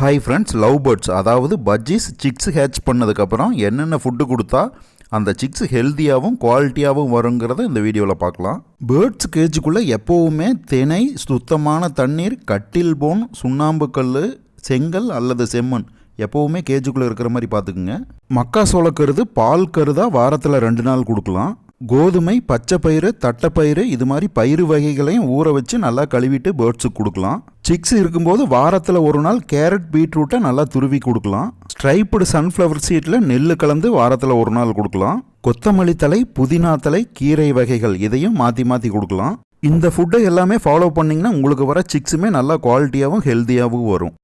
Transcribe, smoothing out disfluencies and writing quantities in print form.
Hi friends, love birds அதாவது பஜ்ஜீஸ் six hatch பண்ணதுக்கப்புறம் என்னென்ன ஃபுட்டு கொடுத்தா அந்த சிக்ஸ் ஹெல்த்தியாகவும் குவாலிட்டியாகவும் வருங்கிறத இந்த வீடியோவில் பார்க்கலாம். பேர்ட்ஸ் கேஜுக்குள்ளே எப்போவுமே தினை, சுத்தமான தண்ணீர், கட்டில் போன், சுண்ணாம்பு கல், செங்கல் அல்லது செம்மண் எப்போவுமே கேஜுக்குள்ளே இருக்கிற மாதிரி பார்த்துக்குங்க. மக்காசோள கருது, பால் கருதா வாரத்தில் 2 நாள் கொடுக்கலாம். கோதுமை, பச்சை பயிறு, தட்டைப்பயிறு இது மாதிரி பயிறு வகைகளையும் ஊற வச்சு நல்லா கழுவிட்டு பேர்ட்ஸுக்கு கொடுக்கலாம். சிக்ஸ் இருக்கும்போது வாரத்தில் 1 நாள் கேரட், பீட்ரூட்டை நல்லா துருவி கொடுக்கலாம். ஸ்ட்ரைப்டு சன்ஃப்ளவர் சீட்டில் நெல் கலந்து வாரத்தில் 1 நாள் கொடுக்கலாம். கொத்தமல்லி தழை, புதினா தழை, கீரை வகைகள் இதையும் மாற்றி மாற்றி கொடுக்கலாம். இந்த ஃபுட்டை எல்லாமே ஃபாலோ பண்ணிங்கன்னா உங்களுக்கு வர சிக்ஸுமே நல்லா குவாலிட்டியாகவும் ஹெல்த்தியாகவும் வரும்.